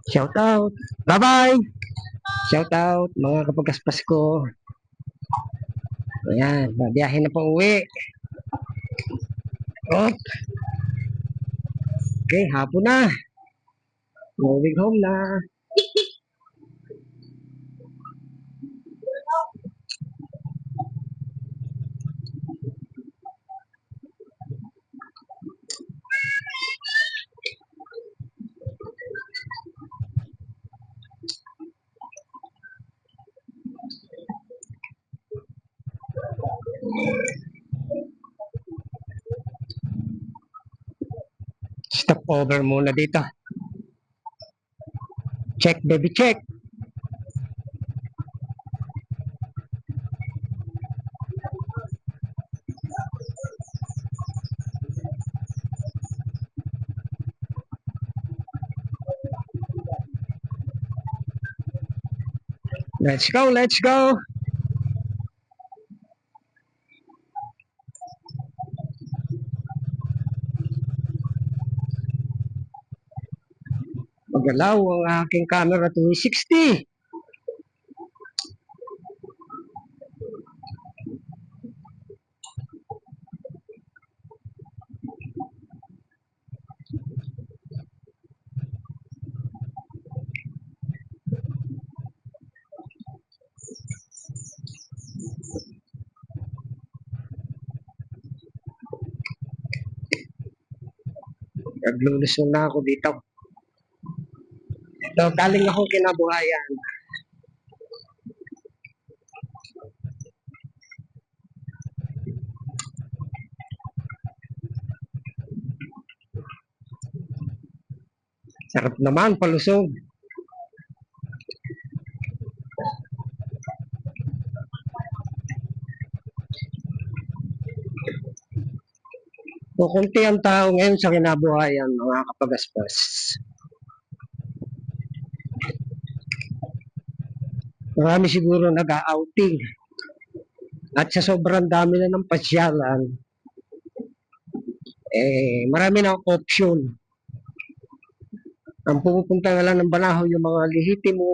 Shout out. Bye-bye. Shout out mga kapagkaspas ko. Ayan, babiyahin na po uwi. Oh, okay, hapon na. Moving home na. Stop over muna dito. Check, baby, check. Let's go, let's go. Magalaw ang aking camera 360. Naglulusong na ako dito. Ito, galing ako kinabuhayan. Sarap naman, palusog. Kukunti ang tao ngayon sa kinabuhayan, mga kapagaspas. Marami siguro nag-outing. At sa sobrang dami na ng pasyalan, marami na option. Ang pumupunta nga lang ng Banahaw yung mga lihitimo,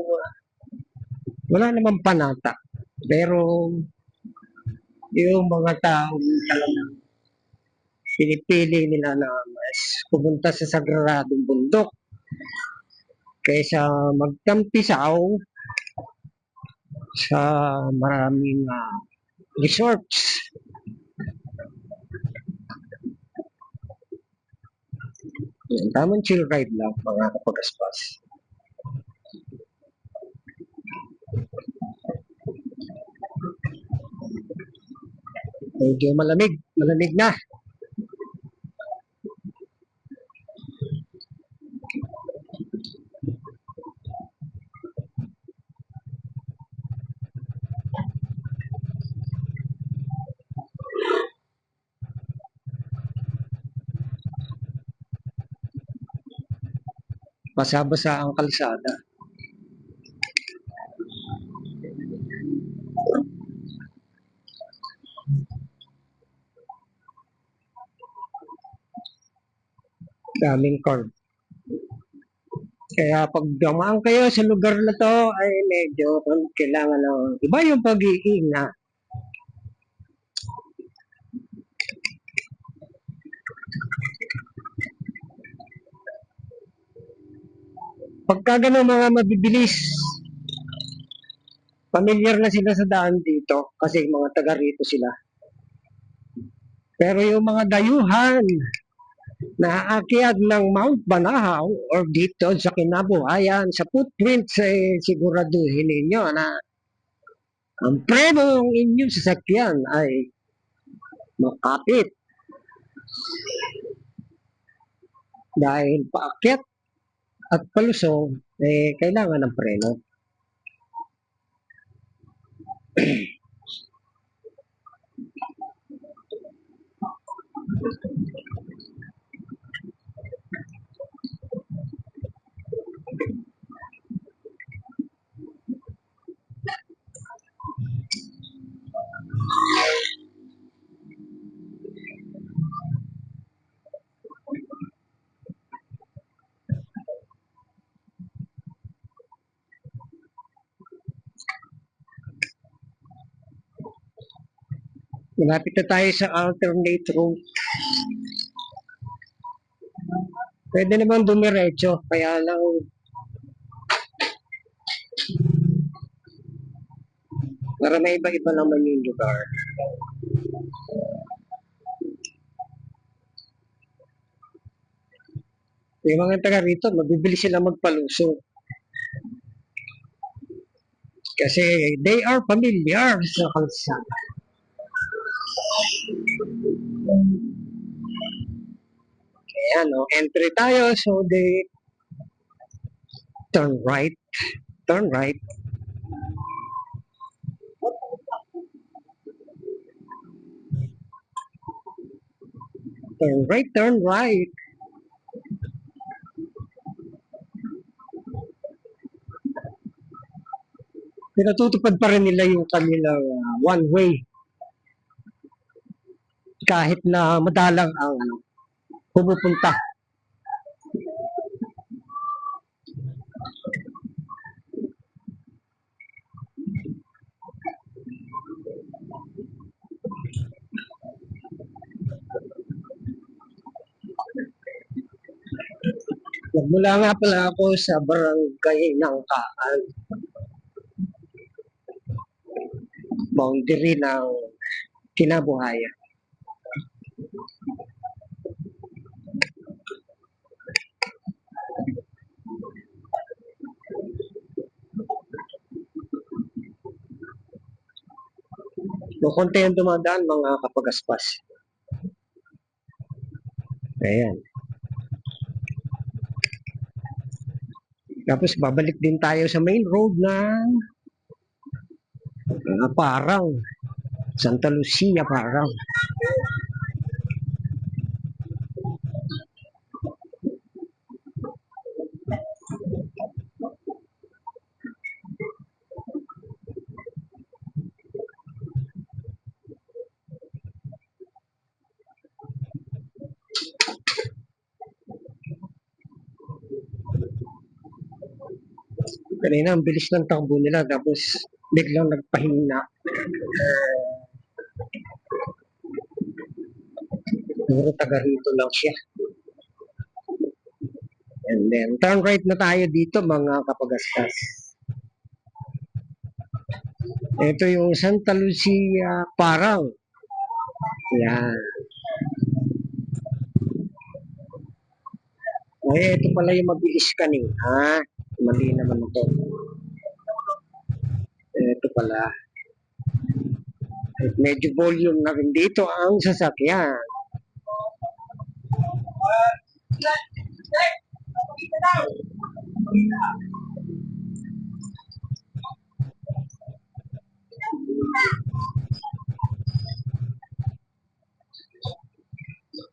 wala namang panata. Pero yung mga tao talagang pinipili nila na mas pumunta sa sagradong bundok kaysa magtampisaw sa maraming resorts. Yan, tamang chill ride lang mga kapagaspas. Medyo malamig na. Basa-basa ang kalsada. Daming car. Kaya pag dumaan kayo sa lugar na to, ay medyo kailangan ng iba yung pag-iingat. Pagka ganun mga mabibilis, familiar na sila sa daan dito kasi mga taga rito sila. Pero yung mga dayuhan na aakyat ng Mount Banahaw or dito sa kinabuhayan, sa footprints, siguraduhin ninyo na ang preno ng inyong sasakyan ay makapit. Dahil paakyat at palusong, kailangan ng preno. Malapit na tayo sa alternate route. Pwede naman dumiretso, kaya lang para may iba-iba naman yung lugar. Yung mga taga rito, mabibili sila magpalusong. Kasi they are familiar sa kalsada. Ayan, no? Entry tayo, so they turn right, turn right. Turn right, turn right. Pinatutupad pa rin nila yung kanilang one way. Kahit na madalang ang pumupunta. Nagmula nga pala ako sa barangay ng Kaan. Boundary ng kinabuhayan. So, konti ang dumadaan mga kapagaspas. Ayan. Tapos babalik din tayo sa main road ng Parang. Santa Lucia, Parang. Kanina ang bilis ng takbo nila tapos biglang nagpahina. Siguro taga rito lang siya. And then turn right na tayo dito mga kapagaspas. Ito yung Santa Lucia, Parang. Yan. Ay, ito pala yung mabilis kanina. Mali naman ito. Ito pala. At medyo volume na rin dito ang sasakyan.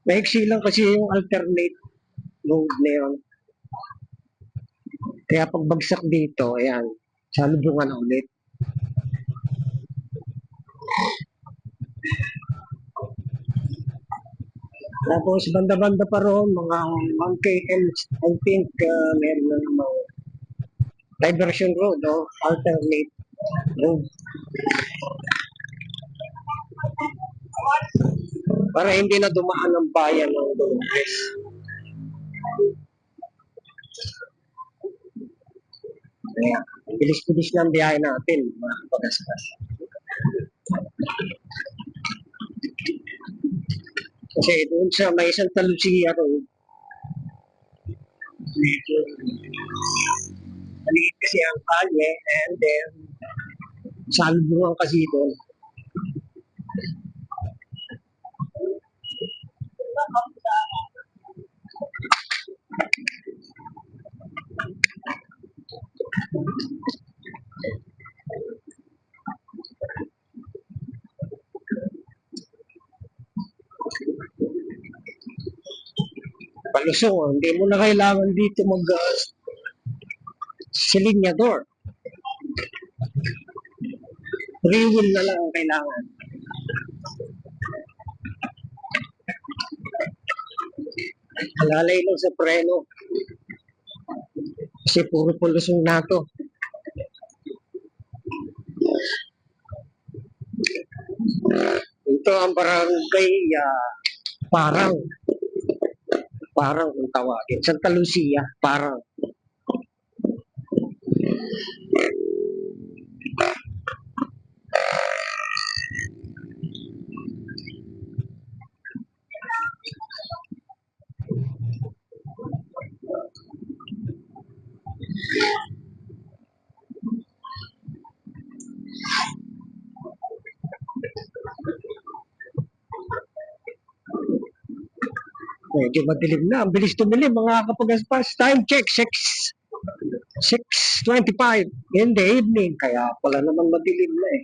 Maiksi lang kasi yung alternate road na yun. Kaya pagbagsak dito, ayan, salubungan ulit. Tapos banda-banda pa roon, mga 1 km, I think meron na namang diversion road, no? Alternate road. Para hindi na dumaan ang bayan ng Dolores. Kaya, bilis-bilis na ang biyahe natin, mga kapagaspas. Kasi doon sa may Santa Lucia Road, medyo maliit kasi ang kalye, and then salubungan kasi doon. Palusong, hindi mo na kailangan dito mag silinyador. Free wheel na lang ang kailangan. Alalay lang sa preno. Kasi puro palusong na to. Ito ang barangay, parang, parang kung tawagin. Santa Lucia, parang. Medyo madilim na. Ang bilis tumilim, mga kapagaspas. Time check, 6:25 in the evening. Kaya pala naman madilim na eh.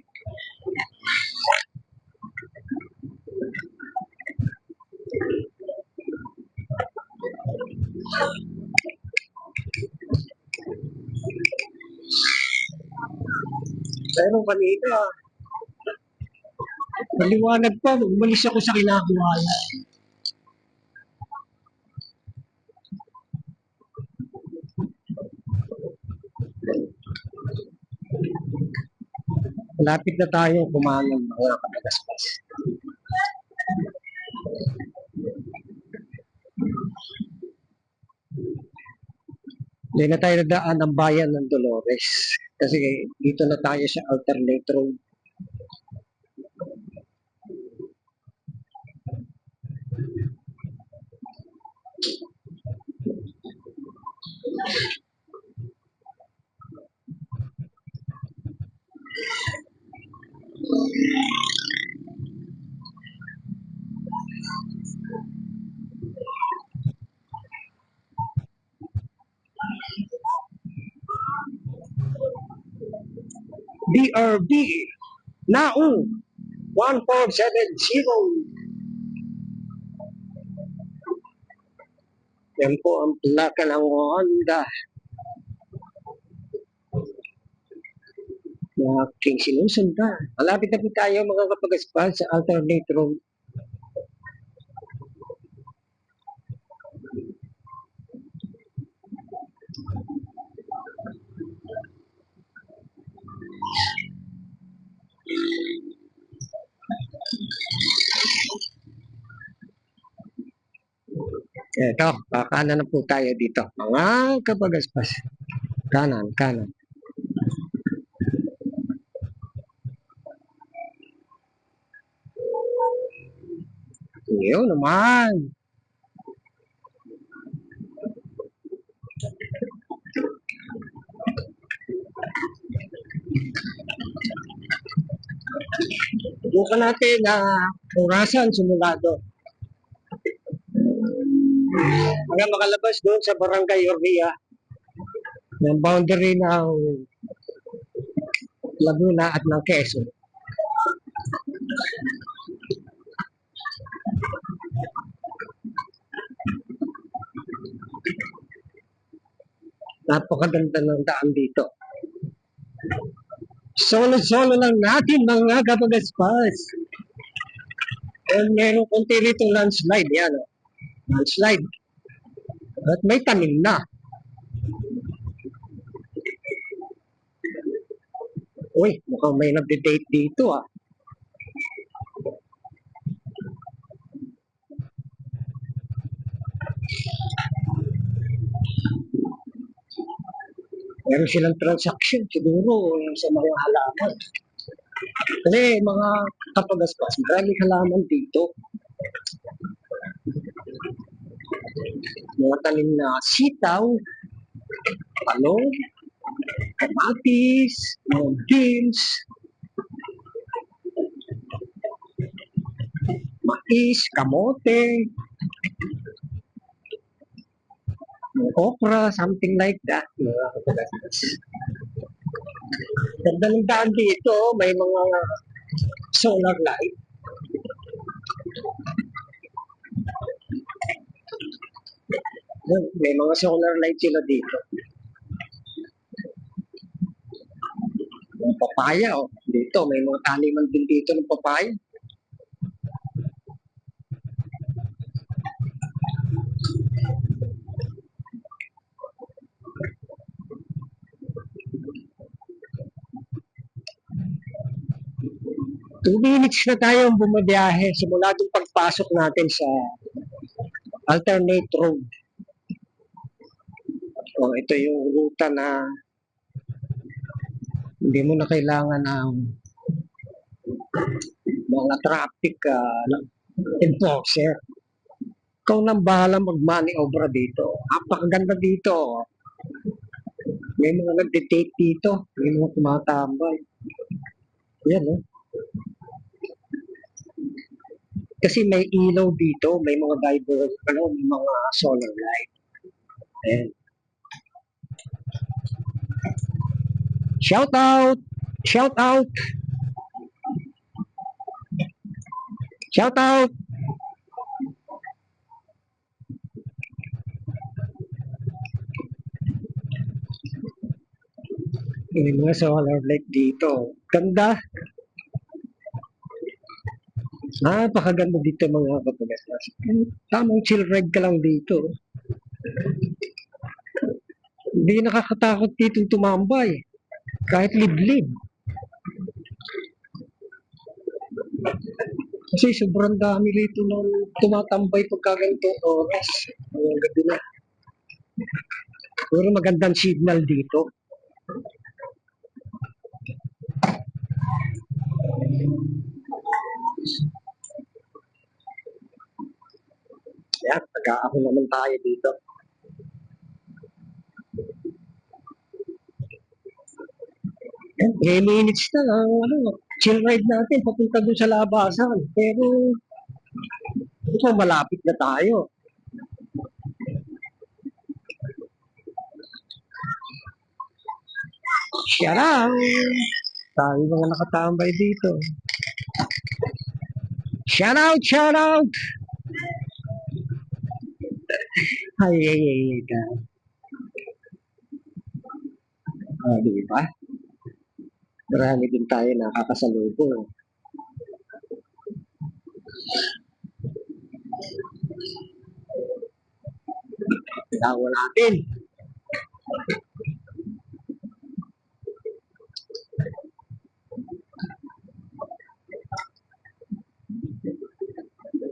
Pero kanina, maliwanag pa. Umalis ako sa kinakuha. Malapit na tayong kumanan, mga kapagaspas. Hindi na tayo nadaan ang bayan ng Dolores. Kasi dito na tayo sa alternate road. BRB, Naung, 1470. Yan po ang plaka ng Honda na aking sinusundan. Malapit na po tayo, mga kapagaspas, sa alternate road. Ito, kanan na po tayo dito. Mga kapagaspas. Kanan, kanan. Yun naman. Bukan natin na orasan simulado. Hanggang makalabas doon sa Barangay Orvia, ng boundary ng Laguna at ng Quezon. Napakaganda ng daan dito. Solo-solo lang natin, mga kapagaspas. And meron konti rito landslide. Yan, landslide. At may tanim na. Uy, mukhang may nagde-date dito ah. Meron silang transaction siguro sa mga halaman. Kasi mga kapagaspas, maraming halaman dito. Mga tanim na sitaw, talong, kamatis, mga beans, mais, kamote, okra, something like that. Mga kapagaspas. Ganda ng daan dito, may mga solar light. May mga solar light sila dito. Yung papaya, oh. Dito, may mga taniman din dito ng papaya. 2 minutes na tayong bumabiyahe simula yung pagpasok natin sa alternate road. O, ito yung ruta na hindi mo na kailangan ng mga traffic enforcer. Ikaw nang bahala mag-manobra dito. Napakaganda dito. May mga nagde-take dito. May mga tumatambay. Yan, oh. Kasi may ilaw dito. May mga diver, may mga solar light. Ayan. Shout out! Shout out! Shout out! May mga solar light dito. Ganda! Napakaganda dito mga kapagatas. Tamang chill ride ka lang dito. Hindi nakakatakot dito tumambay. Kahit liblib. Kasi sobrang dami dito nang tumatambay pagkaganitong oras. Ngayong gabi na. Pero magandang signal dito. Yan, nag-aahon naman tayo dito. Yan, 3 minutes na lang, chill ride natin papunta doon sa labasan. Pero, ito malapit na tayo. Siya lang. Tayo mga nakatambay dito. Shout out! Shout out! Ay. Di ba? Marami din tayo nakakasalubong. Tawa natin.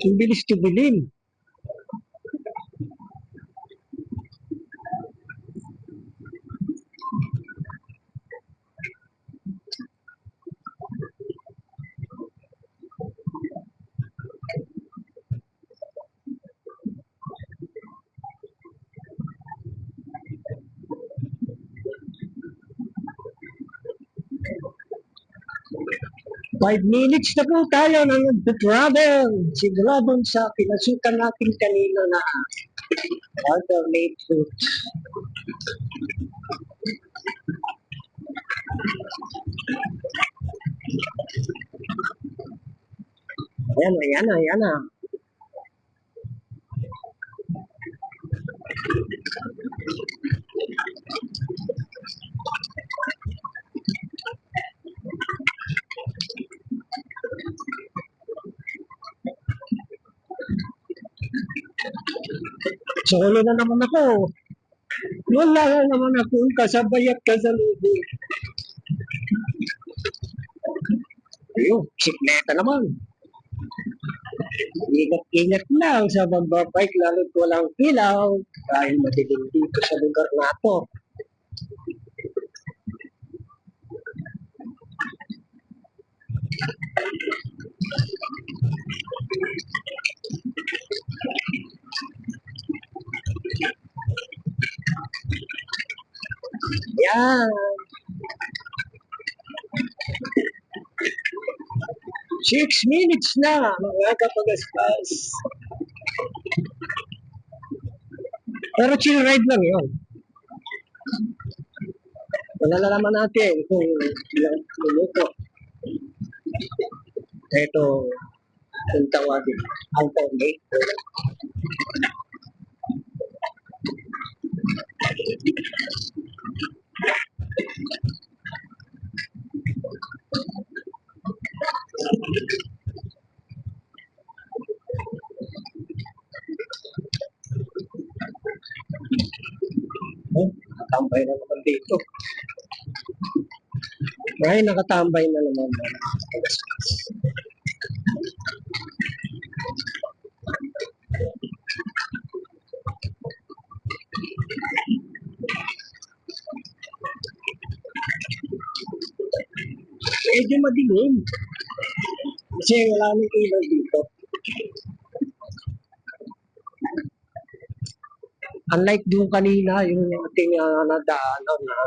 Ang bilis tubilin. Five minutes na po tayo na nag-travel. Siguradong sa pinasukan natin kanina na alternate route. Ayan na. Solo na naman ako. Wala na naman ako kasabay at kasalubong. Ayun, sikleta naman. Ingat-ingat lang sa magbabike lalo't walang ilaw dahil madilim dito sa lugar na to. Yan. 6 minutes na mga kapagaspas. Pero chill ride lang yun. Malalaman natin kung ilang minuto. Ito, kung tawagin, alternate. Nakatambay na naman dito. Nakatambay na naman. medyo madilim. Kasi wala nang ilaw dito. Unlike doon kanina, yung ating nadaanan na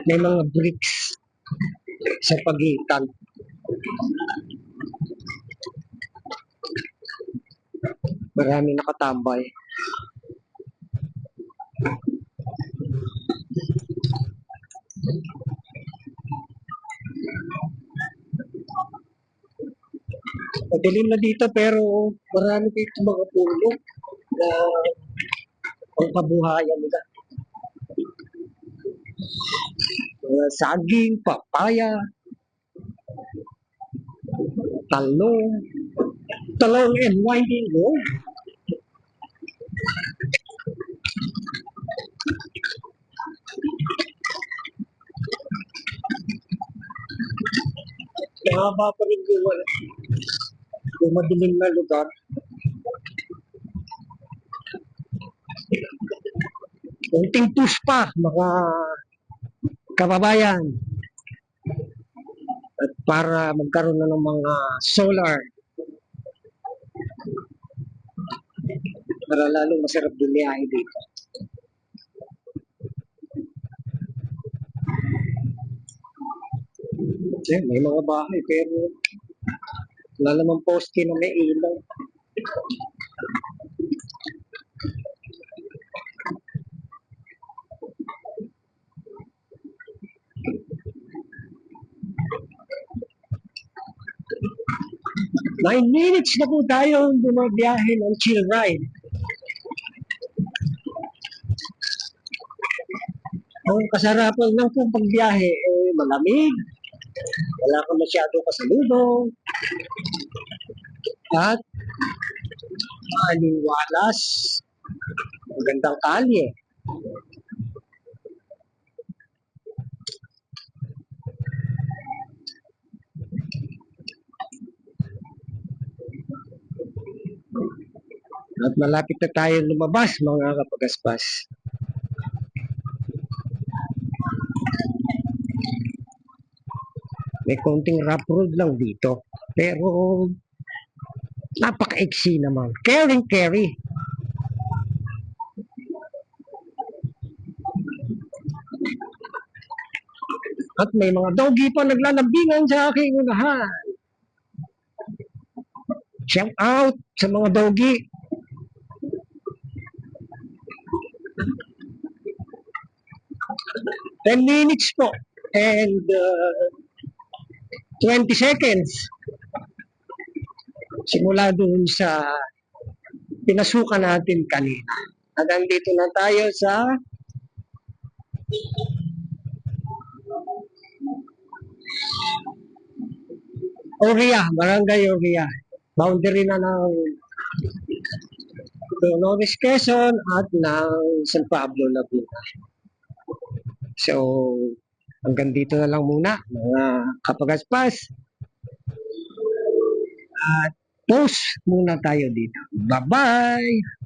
may mga bricks sa pagitan. Marami nakatambay. Madilim na dito pero marami dito mga puno na ang kabuhayan nila. Mga saging, papaya, talong and winding road. Mahaba pa rin yung madilim na lugar. Kunting push pa, mga kababayan. At para magkaroon na ng mga solar. Para lalo masarap dumiyahe dito. May mga bahay pero wala namang poste na may ilaw. Nine minutes na po tayo bumabiyahe ng chill ride. Ang kasarapan ng pong pagbiyahe malamig, wala ka masyadong kasalubong, at maliwalas, magandang kalye. At malapit na tayo lumabas mga kapagaspas. May konting rough road lang dito. Pero napaka-iksi naman. Carry. At may mga doggy pa naglalambingan sa aking unahan. Shout out sa mga doggy. Ten minutes po and 20 seconds simula doon sa pinasukan natin kanina. Hanggang dito na tayo sa Oria, Barangay Oria. Boundary na ng Dolores Quezon at ng San Pablo, Laguna. So, hanggang dito na lang muna, mga kapagaspas. At post muna tayo dito. Bye-bye!